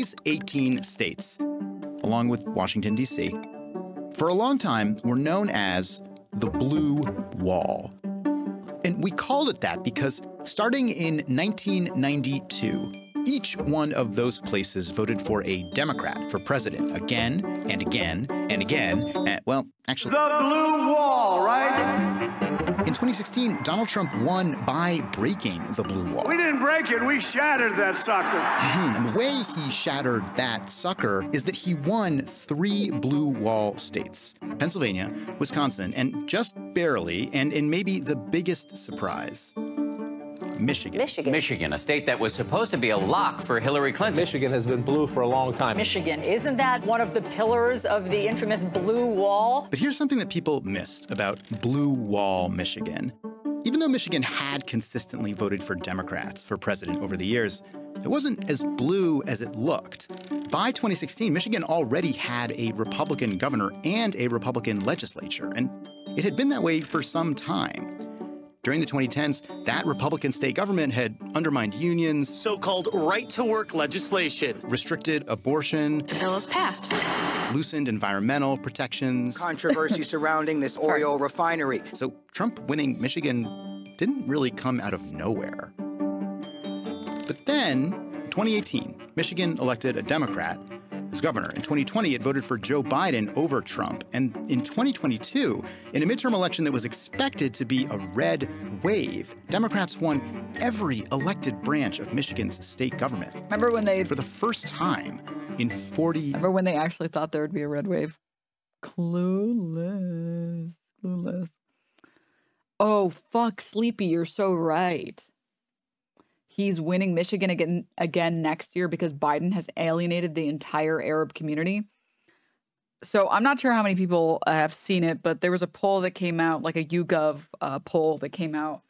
These 18 states, along with Washington, D.C., for a long time were known as the Blue Wall. And we called it that because starting in 1992, each one of those places voted for a Democrat for president again and again and again. And, well, actually, the Blue Wall, right? In 2016, Donald Trump won by breaking the Blue Wall. We didn't break it, we shattered that sucker. And the way he shattered that sucker is that he won 3 Blue Wall states: Pennsylvania, Wisconsin, and just barely, and in maybe the biggest surprise, Michigan. Michigan, a state that was supposed to be a lock for Hillary Clinton. Michigan has been blue for a long time. Michigan, isn't that one of the pillars of the infamous Blue Wall? But here's something that people missed about Blue Wall, Michigan. Even though Michigan had consistently voted for Democrats for president over the years, it wasn't as blue as it looked. By 2016, Michigan already had a Republican governor and a Republican legislature, and it had been that way for some time. During the 2010s, that Republican state government had undermined unions, so-called right-to-work legislation, restricted abortion, the bill is passed, loosened environmental protections, controversy surrounding this oil refinery. So Trump winning Michigan didn't really come out of nowhere. But then, in 2018, Michigan elected a Democrat as governor. In 2020, it voted for Joe Biden over Trump. And in 2022, in a midterm election that was expected to be a red wave, Democrats won every elected branch of Michigan's state government. Remember when they... For the first time in 40... Remember when they actually thought there would be a red wave? Clueless. Clueless. Oh, fuck, Sleepy, you're so right. He's winning Michigan again next year because Biden has alienated the entire Arab community. So I'm not sure how many people have seen it, but there was a poll that came out, like a YouGov poll that came out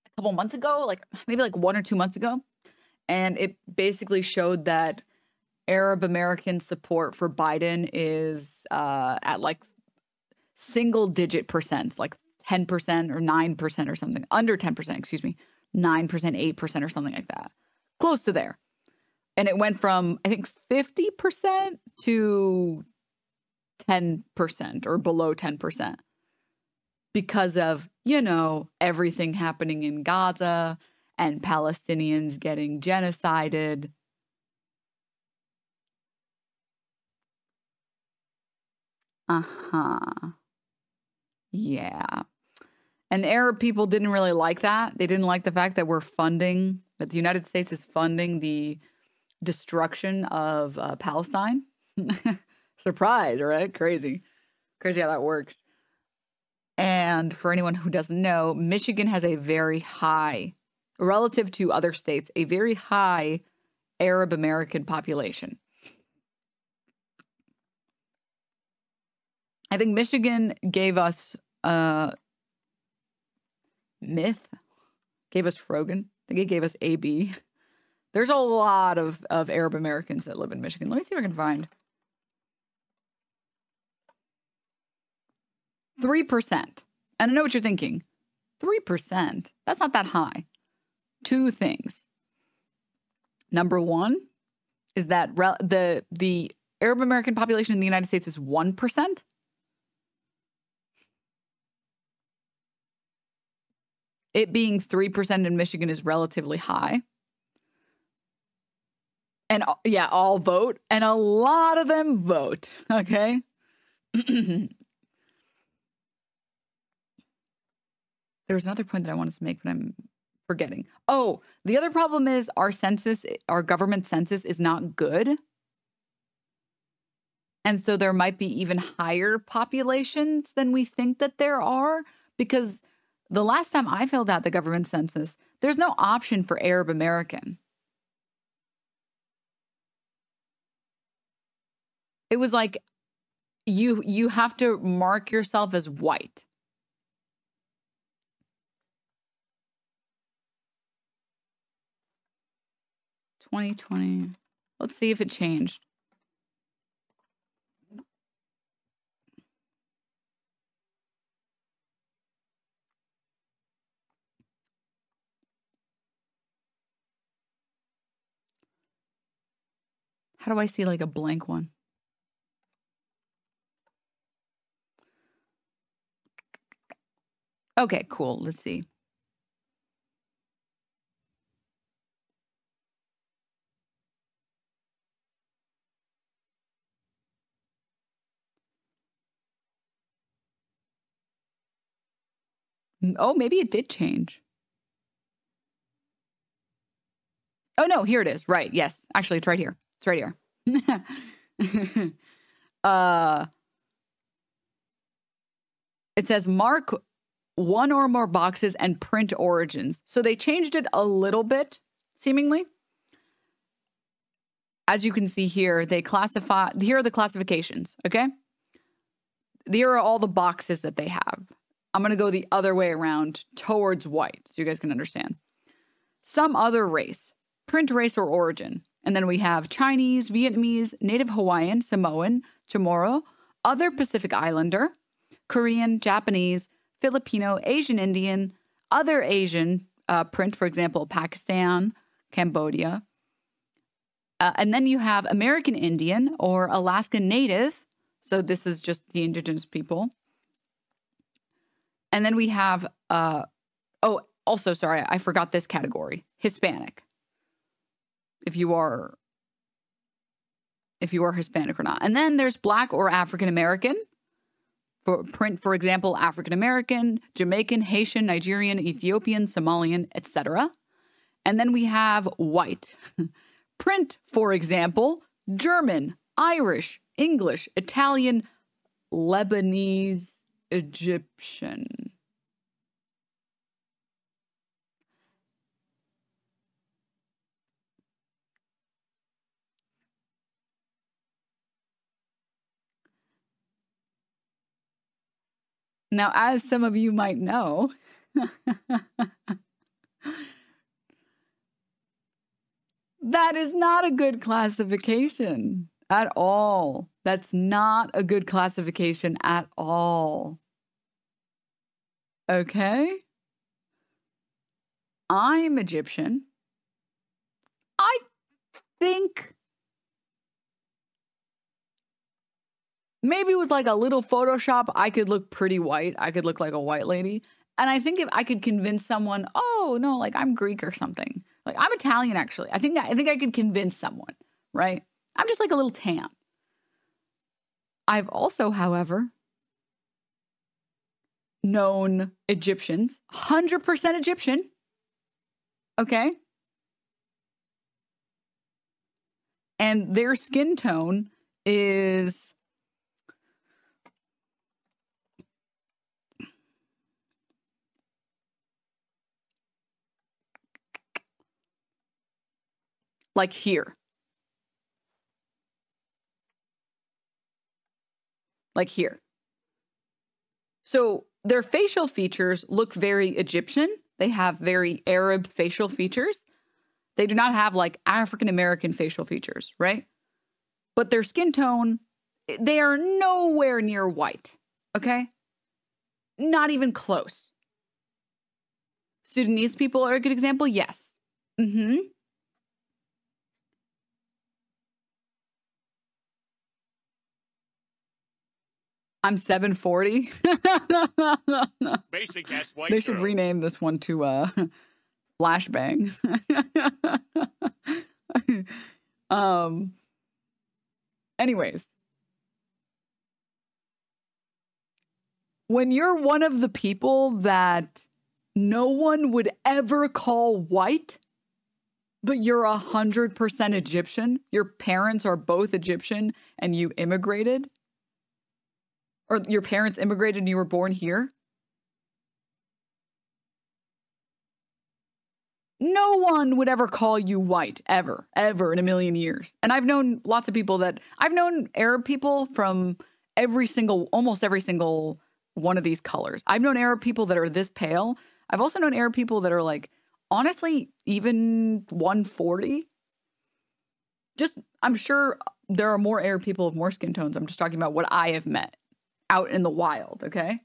a couple months ago, like maybe like 1 or 2 months ago. And it basically showed that Arab American support for Biden is at like single digit percents, like 10% or 9% or something, under 10%, excuse me. 9%, 8% or something like that. Close to there. And it went from, I think, 50% to 10% or below 10% because of, you know, everything happening in Gaza and Palestinians getting genocided. Yeah. And Arab people didn't really like that. They didn't like the fact that that the United States is funding the destruction of Palestine. Surprise, right? Crazy. Crazy how that works. And for anyone who doesn't know, Michigan has a very high, relative to other states, a very high Arab American population. I think Michigan gave us Myth, gave us Frogan. I think it gave us AB. There's a lot of Arab Americans that live in Michigan. Let me see if I can find 3%. And I know what you're thinking. 3%? That's not that high. 2 things. Number one is that the Arab American population in the United States is 1%. It being 3% in Michigan is relatively high. And yeah, all vote. And a lot of them vote. Okay. There's another point that I wanted to make, but I'm forgetting. Oh, the other problem is our government census is not good. And so there might be even higher populations than we think that there are, because the last time I filled out the government census, there's no option for Arab American. It was like you have to mark yourself as white. $2020. Let's see if it changed. How do I see like a blank one? Okay, cool. Let's see. Oh, maybe it did change. Oh, no, here it is. Right. Yes. Actually, it's right here. It's right here. It says mark one or more boxes and print origins. So they changed it a little bit, seemingly. As you can see here, they classify, here are the classifications, okay? Here are all the boxes that they have. I'm going to go the other way around towards white so you guys can understand. Some other race, print race or origin. And then we have Chinese, Vietnamese, Native Hawaiian, Samoan, Chamorro, other Pacific Islander, Korean, Japanese, Filipino, Asian Indian, other Asian print, for example, Pakistan, Cambodia. And then you have American Indian or Alaska Native. So this is just the indigenous people. And then we have, also, sorry, I forgot this category, Hispanic. If you are Hispanic or not. And then there's Black or African American. For print, for example, African American, Jamaican, Haitian, Nigerian, Ethiopian, Somalian, etc. And then we have white. Print, for example, German, Irish, English, Italian, Lebanese, Egyptian. Now, as some of you might know, that is not a good classification at all. That's not a good classification at all. Okay? I'm Egyptian. I think maybe with like a little Photoshop, I could look pretty white. I could look like a white lady. And I think if I could convince someone, oh, no, like I'm Greek or something. Like I'm Italian, actually. I think I could convince someone, right? I'm just like a little tan. I've also, however, known Egyptians, 100% Egyptian. Okay. And their skin tone is like here. Like here. So their facial features look very Egyptian. They have very Arab facial features. They do not have like African American facial features, right? But their skin tone, they are nowhere near white, okay? Not even close. Sudanese people are a good example, yes. Mm-hmm. I'm 740. Basic ass white They should girl. rename this one to Flashbang. Anyways. When you're one of the people that no one would ever call white, but you're 100% Egyptian, your parents are both Egyptian and you immigrated, or your parents immigrated and you were born here, no one would ever call you white, ever in a million years. And I've known lots of people I've known Arab people from almost every single one of these colors. I've known Arab people that are this pale. I've also known Arab people that are like, honestly, even 140. I'm sure there are more Arab people with more skin tones. I'm just talking about what I have met out in the wild, okay?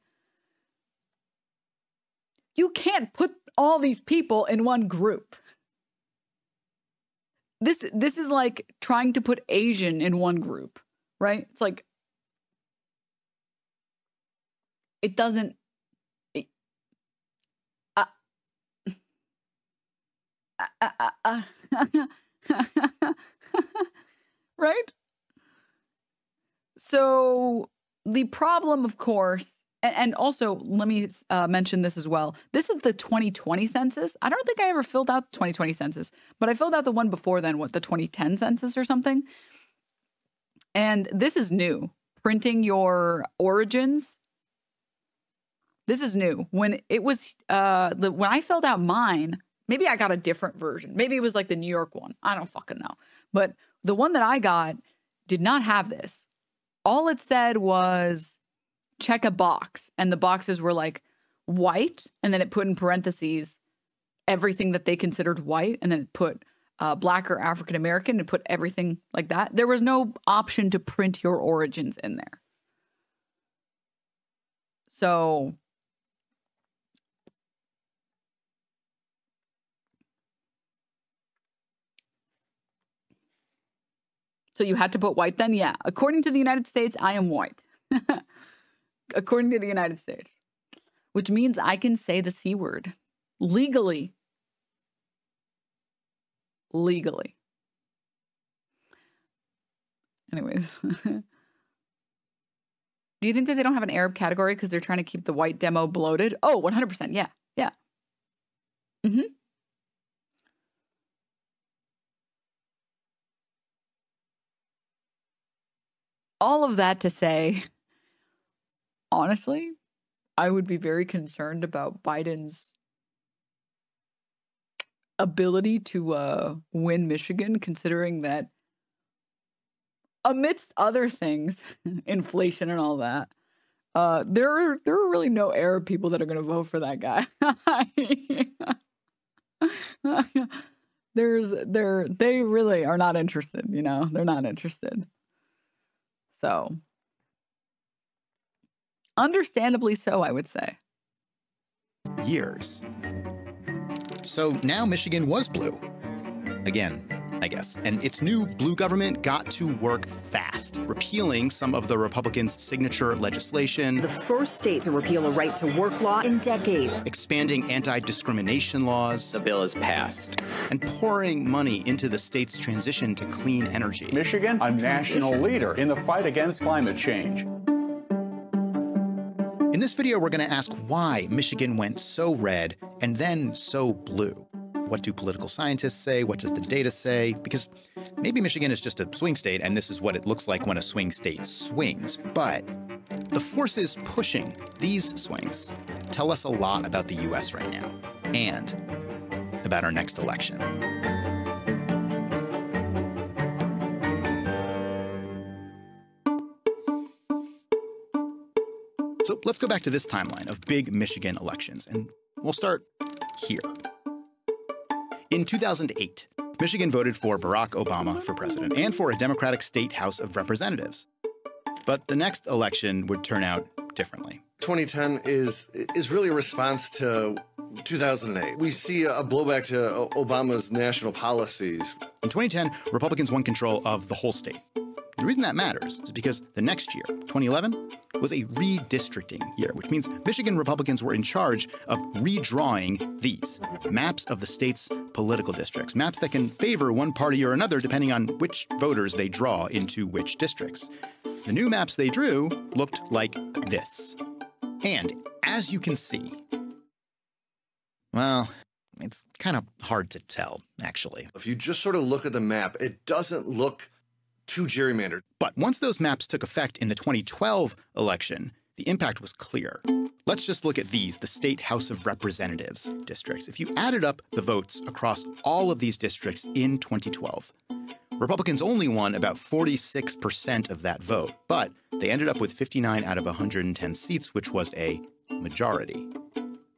You can't put all these people in one group. this is like trying to put Asian in one group, right? It's like it doesn't. Right? So the problem, of course, and also let me mention this as well. This is the 2020 census. I don't think I ever filled out the 2020 census, but I filled out the one before then, what, the 2010 census or something. And this is new. Printing your origins. This is new. When it was, when I filled out mine, maybe I got a different version. Maybe it was like the New York one. I don't fucking know. But the one that I got did not have this. All it said was check a box. And the boxes were like white. And then it put in parentheses everything that they considered white. And then it put Black or African American and put everything like that. There was no option to print your origins in there. So you had to put white then? Yeah. According to the United States, I am white. According to the United States. Which means I can say the C word. Legally. Legally. Anyways. Do you think that they don't have an Arab category because they're trying to keep the white demo bloated? Oh, 100%. Yeah. Yeah. Mm-hmm. All of that to say, honestly, I would be very concerned about Biden's ability to win Michigan, considering that amidst other things, inflation and all that, there are really no Arab people that are going to vote for that guy. They really are not interested, you know, they're not interested. So, understandably so, I would say. Years. So now Michigan was blue. Again, I guess. And its new blue government got to work fast, repealing some of the Republicans' signature legislation. The first state to repeal a right-to-work law in decades. Expanding anti-discrimination laws. The bill is passed. And pouring money into the state's transition to clean energy. Michigan, a national leader in the fight against climate change. In this video, we're going to ask why Michigan went so red and then so blue. What do political scientists say? What does the data say? Because maybe Michigan is just a swing state, and this is what it looks like when a swing state swings. But the forces pushing these swings tell us a lot about the U.S. right now, and about our next election. So let's go back to this timeline of big Michigan elections, and we'll start here. In 2008, Michigan voted for Barack Obama for president and for a Democratic state House of Representatives. But the next election would turn out differently. 2010 is really a response to 2008. We see a blowback to Obama's national policies. In 2010, Republicans won control of the whole state. The reason that matters is because the next year, 2011, was a redistricting year, which means Michigan Republicans were in charge of redrawing these maps of the state's political districts, maps that can favor one party or another depending on which voters they draw into which districts. The new maps they drew looked like this. And as you can see, well, it's kind of hard to tell, actually. If you just sort of look at the map, it doesn't look too gerrymandered. But once those maps took effect in the 2012 election, the impact was clear. Let's just look at these, the State House of Representatives districts. If you added up the votes across all of these districts in 2012, Republicans only won about 46% of that vote, but they ended up with 59 out of 110 seats, which was a majority,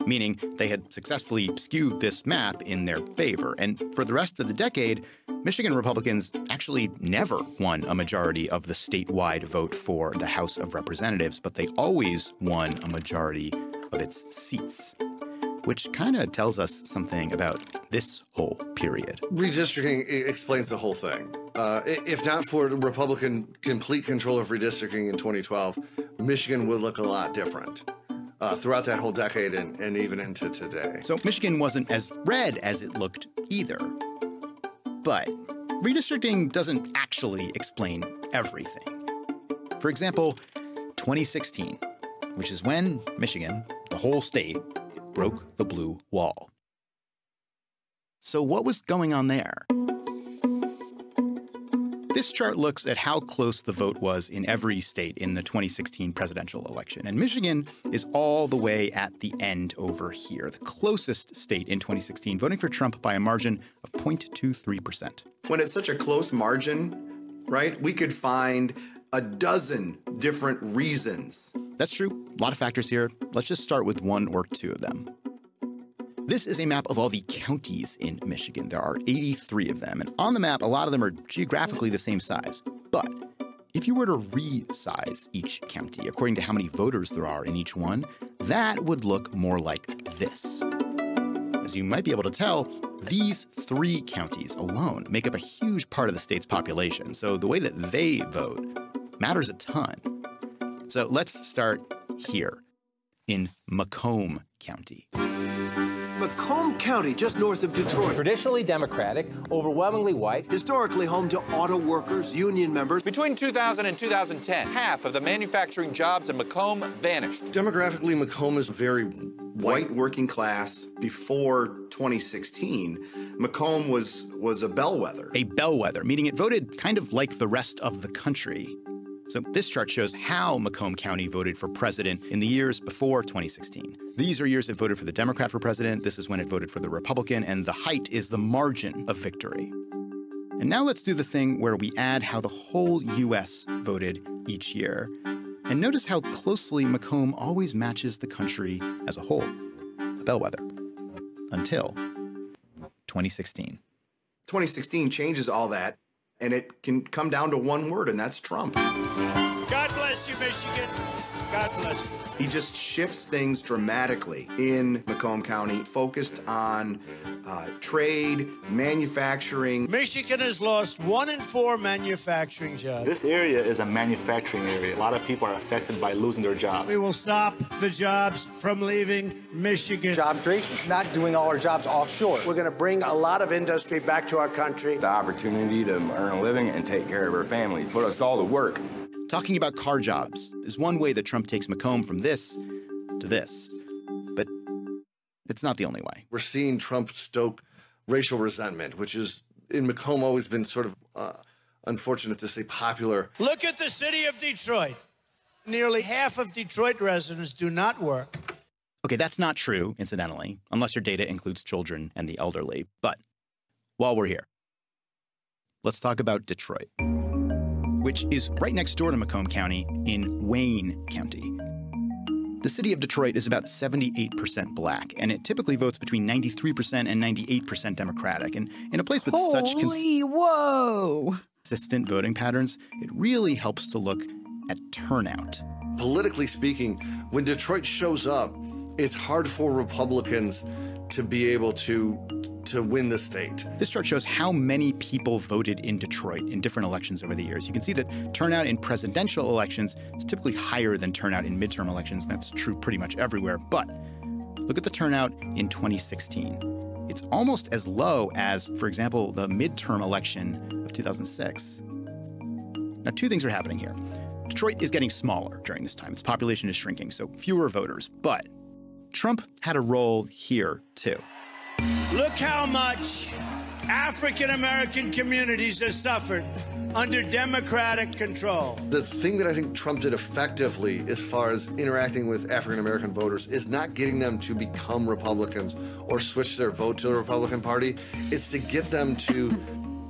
meaning they had successfully skewed this map in their favor. And for the rest of the decade, Michigan Republicans actually never won a majority of the statewide vote for the House of Representatives, but they always won a majority of its seats, which kind of tells us something about this whole period. Redistricting explains the whole thing. If not for the Republican complete control of redistricting in 2012, Michigan would look a lot different throughout that whole decade and even into today. So Michigan wasn't as red as it looked either. But redistricting doesn't actually explain everything. For example, 2016, which is when Michigan, the whole state, broke the blue wall. So what was going on there? This chart looks at how close the vote was in every state in the 2016 presidential election. And Michigan is all the way at the end over here, the closest state in 2016, voting for Trump by a margin of 0.23%. When it's such a close margin, right, we could find a dozen different reasons. That's true. A lot of factors here. Let's just start with one or two of them. This is a map of all the counties in Michigan. There are 83 of them, and on the map, a lot of them are geographically the same size. But if you were to resize each county according to how many voters there are in each one, that would look more like this. As you might be able to tell, these 3 counties alone make up a huge part of the state's population, so the way that they vote matters a ton. So let's start here in Macomb County. Macomb County, just north of Detroit. Traditionally Democratic, overwhelmingly white. Historically home to auto workers, union members. Between 2000 and 2010, half of the manufacturing jobs in Macomb vanished. Demographically, Macomb is very White working class. Before 2016, Macomb was a bellwether. A bellwether, meaning it voted kind of like the rest of the country. So this chart shows how Macomb County voted for president in the years before 2016. These are years it voted for the Democrat for president. This is when it voted for the Republican, and the height is the margin of victory. And now let's do the thing where we add how the whole U.S. voted each year. And notice how closely Macomb always matches the country as a whole, a bellwether, until 2016. 2016 changes all that, and it can come down to one word, and that's Trump. God bless you, Michigan. God bless you. He just shifts things dramatically in Macomb County, focused on trade, manufacturing. Michigan has lost 1 in 4 manufacturing jobs. This area is a manufacturing area. A lot of people are affected by losing their jobs. We will stop the jobs from leaving Michigan. Job creation, not doing all our jobs offshore. We're going to bring a lot of industry back to our country. The opportunity to earn a living and take care of our families, put us all to work. Talking about car jobs is one way that Trump takes Macomb from this to this. But it's not the only way. We're seeing Trump stoke racial resentment, which is in Macomb always been sort of, unfortunate to say, popular. Look at the city of Detroit. Nearly half of Detroit residents do not work. Okay, that's not true, incidentally, unless your data includes children and the elderly. But while we're here, let's talk about Detroit, which is right next door to Macomb County in Wayne County. The city of Detroit is about 78% black, and it typically votes between 93% and 98% Democratic. And in a place with such consistent voting patterns, it really helps to look at turnout. Politically speaking, when Detroit shows up, it's hard for Republicans to be able to win the state. This chart shows how many people voted in Detroit in different elections over the years. You can see that turnout in presidential elections is typically higher than turnout in midterm elections. That's true pretty much everywhere. But look at the turnout in 2016. It's almost as low as, for example, the midterm election of 2006. Now, 2 things are happening here. Detroit is getting smaller during this time. Its population is shrinking, so fewer voters. But Trump had a role here, too. Look how much African-American communities have suffered under Democratic control. The thing that I think Trump did effectively as far as interacting with African-American voters is not getting them to become Republicans or switch their vote to the Republican Party. It's to get them to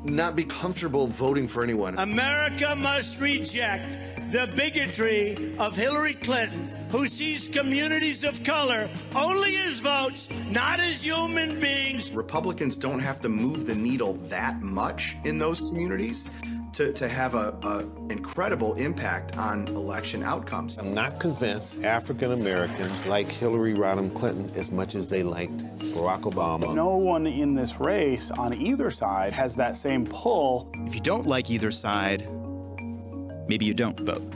not be comfortable voting for anyone. America must reject the bigotry of Hillary Clinton who sees communities of color only as votes, not as human beings. Republicans don't have to move the needle that much in those communities to have an incredible impact on election outcomes. I'm not convinced African Americans like Hillary Rodham Clinton as much as they liked Barack Obama. No one in this race on either side has that same pull. If you don't like either side, maybe you don't vote.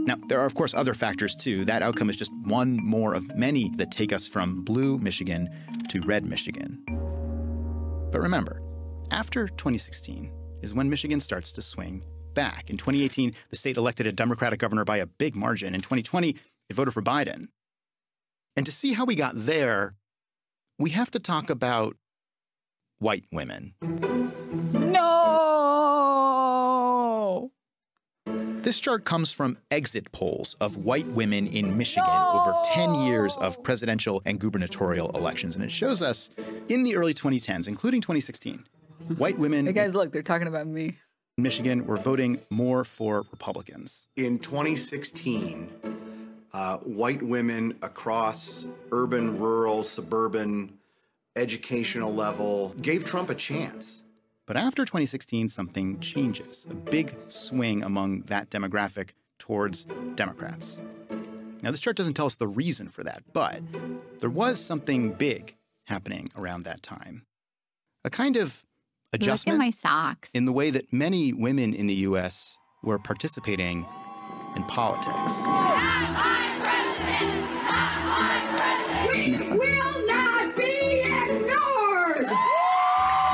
Now, there are, of course, other factors, too. That outcome is just one more of many that take us from blue Michigan to red Michigan. But remember, after 2016 is when Michigan starts to swing back. In 2018, the state elected a Democratic governor by a big margin. In 2020, it voted for Biden. And to see how we got there, we have to talk about white women. No! This chart comes from exit polls of white women in Michigan over 10 years of presidential and gubernatorial elections. And it shows us in the early 2010s, including 2016, white women Hey guys, look, they're talking about me. in Michigan were voting more for Republicans. In 2016, white women across urban, rural, suburban, educational level gave Trump a chance. But after 2016, something changes. A big swing among that demographic towards Democrats. Now, this chart doesn't tell us the reason for that, but there was something big happening around that time. A kind of adjustment Look at my socks. in the way that many women in the U.S. were participating in politics. We will not be ignored!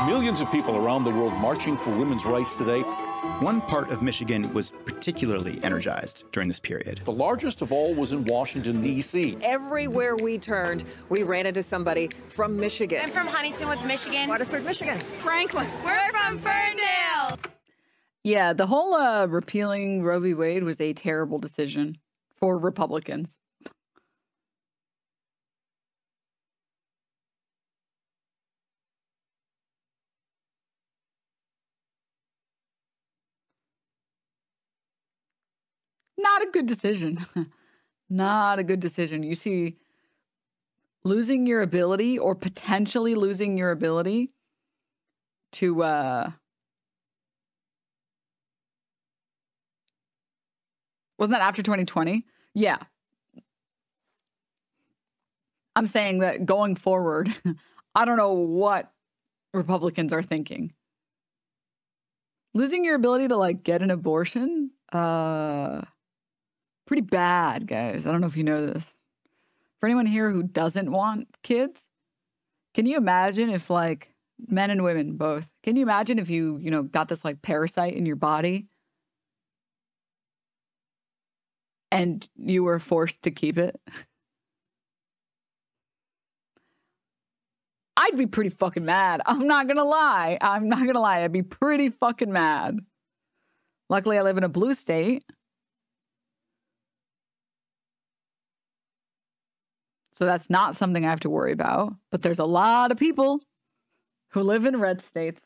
Millions of people around the world marching for women's rights today. One part of Michigan was particularly energized during this period. The largest of all was in Washington, D.C. Everywhere we turned, we ran into somebody from Michigan. I'm from Huntington Woods, Michigan. Waterford, Michigan. Franklin. We're from Ferndale. Yeah, the whole repealing Roe v. Wade was a terrible decision for Republicans. Not a good decision. Not a good decision. You see, losing your ability or potentially losing your ability to wasn't that after 2020? Yeah. I'm saying that going forward, I don't know what Republicans are thinking. Losing your ability to like get an abortion, pretty bad, guys. I don't know if you know this. For anyone here who doesn't want kids, can you imagine if like men and women both, can you imagine if you got this like parasite in your body and you were forced to keep it? I'd be pretty fucking mad. I'm not gonna lie. I'd be pretty fucking mad. Luckily, I live in a blue state. So that's not something I have to worry about. But there's a lot of people who live in red states.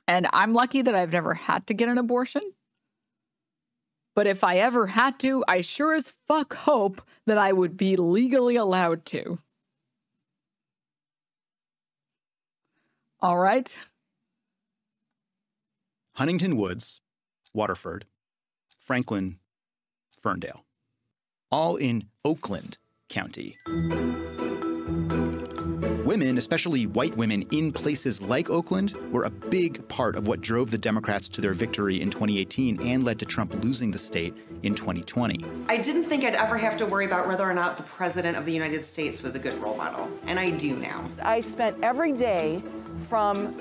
And I'm lucky that I've never had to get an abortion. But if I ever had to, I sure as fuck hope that I would be legally allowed to. All right. Huntington Woods, Waterford, Franklin, Ferndale, all in Oakland County. Women, especially white women in places like Oakland, were a big part of what drove the Democrats to their victory in 2018 and led to Trump losing the state in 2020. I didn't think I'd ever have to worry about whether or not the President of the United States was a good role model, and I do now. I spent every day from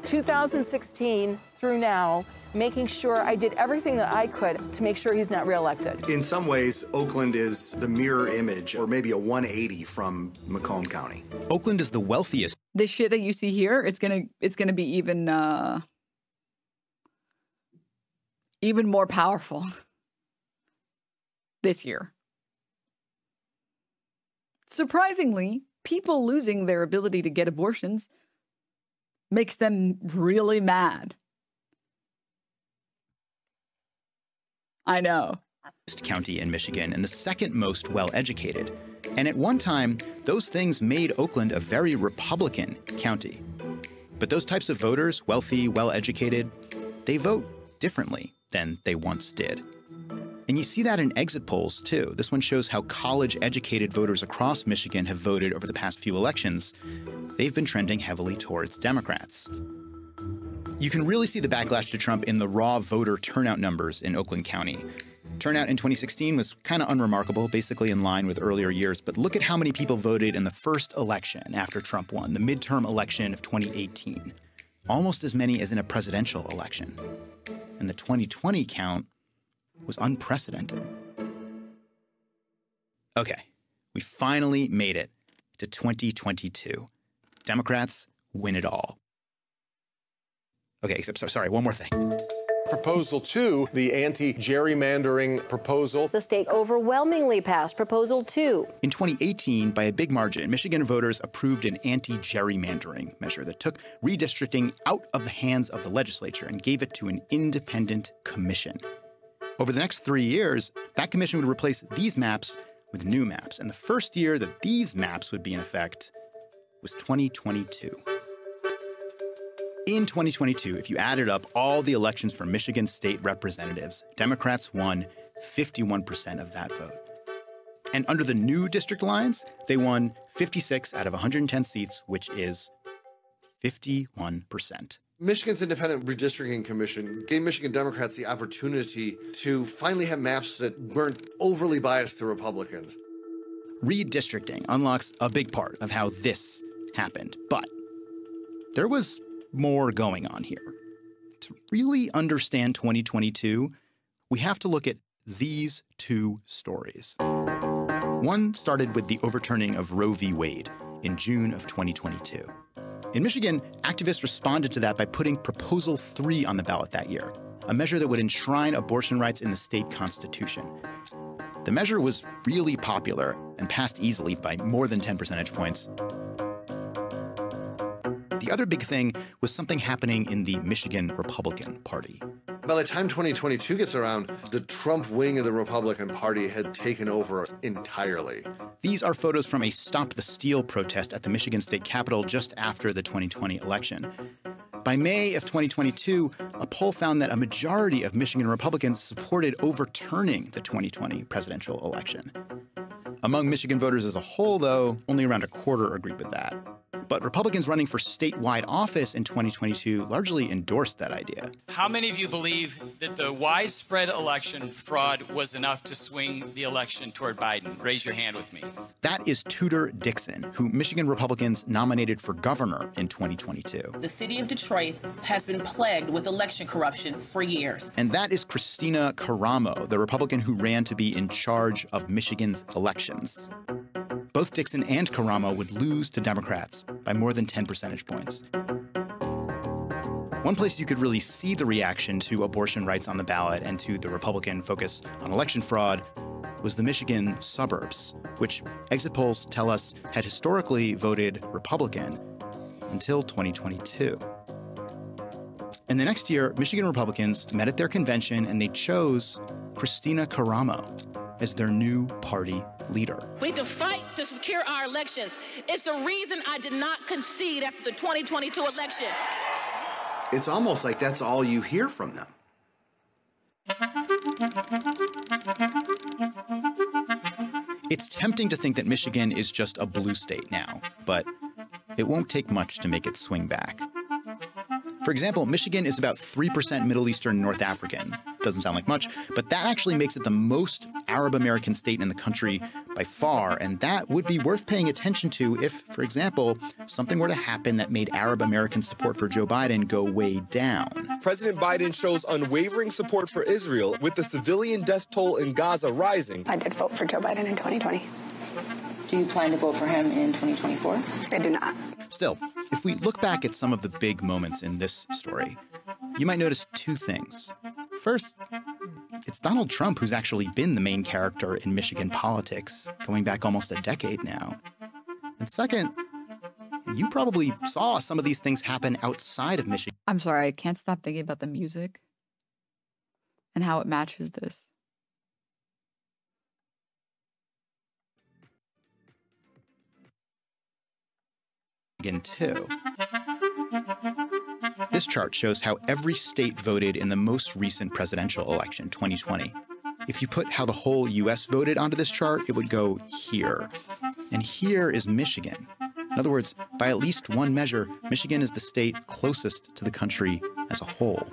2016 through now making sure I did everything that I could to make sure he's not reelected. In some ways, Oakland is the mirror image, or maybe a 180 from Macomb County. Oakland is the wealthiest. This shit that you see here, it's gonna be even more powerful this year. Surprisingly, people losing their ability to get abortions makes them really mad. I know. County in Michigan and the second most well-educated. And at one time, those things made Oakland a very Republican county. But those types of voters, wealthy, well-educated, they vote differently than they once did. And you see that in exit polls, too. This one shows how college-educated voters across Michigan have voted over the past few elections. They've been trending heavily towards Democrats. You can really see the backlash to Trump in the raw voter turnout numbers in Oakland County. Turnout in 2016 was kind of unremarkable, basically in line with earlier years, but look at how many people voted in the first election after Trump won, the midterm election of 2018. Almost as many as in a presidential election. And the 2020 count was unprecedented. Okay, we finally made it to 2022. Democrats win it all. Okay, except, sorry, one more thing. Proposal 2, the anti-gerrymandering proposal. The state overwhelmingly passed Proposal 2. In 2018, by a big margin, Michigan voters approved an anti-gerrymandering measure that took redistricting out of the hands of the legislature and gave it to an independent commission. Over the next 3 years, that commission would replace these maps with new maps. And the first year that these maps would be in effect was 2022. In 2022, if you added up all the elections for Michigan state representatives, Democrats won 51% of that vote. And under the new district lines, they won 56 out of 110 seats, which is 51%. Michigan's Independent Redistricting Commission gave Michigan Democrats the opportunity to finally have maps that weren't overly biased to Republicans. Redistricting unlocks a big part of how this happened, but there was more going on here. To really understand 2022, we have to look at these two stories. One started with the overturning of Roe v. Wade in June of 2022. In Michigan, activists responded to that by putting Proposal 3 on the ballot that year, a measure that would enshrine abortion rights in the state constitution. The measure was really popular and passed easily by more than 10 percentage points. The other big thing was something happening in the Michigan Republican Party. By the time 2022 gets around, the Trump wing of the Republican Party had taken over entirely. These are photos from a Stop the Steal protest at the Michigan State Capitol just after the 2020 election. By May of 2022, a poll found that a majority of Michigan Republicans supported overturning the 2020 presidential election. Among Michigan voters as a whole, though, only around a quarter agreed with that. But Republicans running for statewide office in 2022 largely endorsed that idea. How many of you believe that the widespread election fraud was enough to swing the election toward Biden? Raise your hand with me. That is Tudor Dixon, who Michigan Republicans nominated for governor in 2022. The city of Detroit has been plagued with election corruption for years. And that is Kristina Karamo, the Republican who ran to be in charge of Michigan's elections. Both Dixon and Karamo would lose to Democrats by more than 10 percentage points. One place you could really see the reaction to abortion rights on the ballot and to the Republican focus on election fraud was the Michigan suburbs, which exit polls tell us had historically voted Republican until 2022. And the next year, Michigan Republicans met at their convention and they chose Kristina Karamo as their new party leader. We need to fight to secure our elections. It's the reason I did not concede after the 2022 election. It's almost like that's all you hear from them. It's tempting to think that Michigan is just a blue state now, but it won't take much to make it swing back. For example, Michigan is about 3% Middle Eastern North African. Doesn't sound like much, but that actually makes it the most Arab American state in the country by far, and that would be worth paying attention to if, for example, something were to happen that made Arab American support for Joe Biden go way down. President Biden shows unwavering support for Israel, with the civilian death toll in Gaza rising. I did vote for Joe Biden in 2020. Do you plan to vote for him in 2024? I do not. Still, if we look back at some of the big moments in this story, you might notice two things. First, it's Donald Trump who's actually been the main character in Michigan politics, going back almost a decade now. And second, you probably saw some of these things happen outside of Michigan. I'm sorry, I can't stop thinking about the music and how it matches this. Michigan too. This chart shows how every state voted in the most recent presidential election, 2020. If you put how the whole U.S. voted onto this chart, it would go here. And here is Michigan. In other words, by at least one measure, Michigan is the state closest to the country as a whole.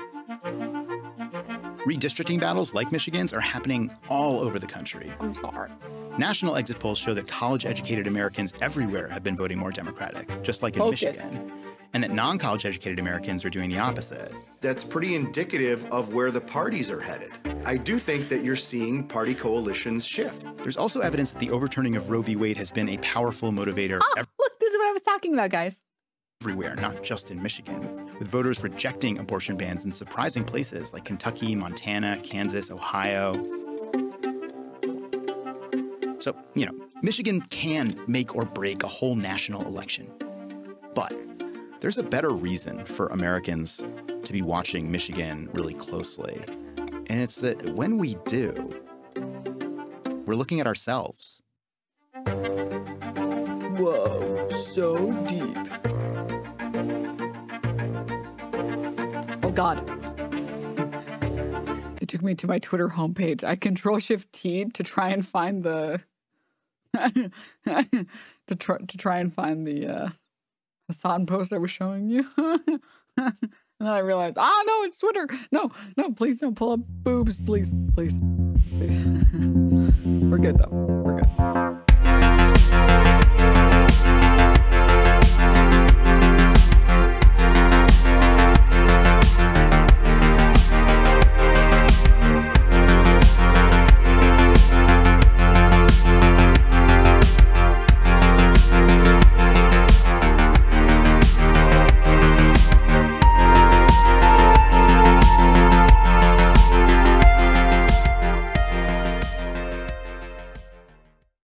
Redistricting battles like Michigan's are happening all over the country. I'm sorry. National exit polls show that college-educated Americans everywhere have been voting more Democratic, just like in Michigan, and that non-college-educated Americans are doing the opposite. That's pretty indicative of where the parties are headed. I do think that you're seeing party coalitions shift. There's also evidence that the overturning of Roe v. Wade has been a powerful motivator Look, this is what I was talking about, guys. everywhere, not just in Michigan, with voters rejecting abortion bans in surprising places like Kentucky, Montana, Kansas, Ohio. So, Michigan can make or break a whole national election. But there's a better reason for Americans to be watching Michigan really closely. And it's that when we do, we're looking at ourselves. Whoa, so deep. Oh, God. It took me to my Twitter homepage. I Control-Shift-T to try and find the... to try and find the Hassan post I was showing you. And then I realized, no, it's Twitter. No, please don't pull up boobs. Please. We're good, though.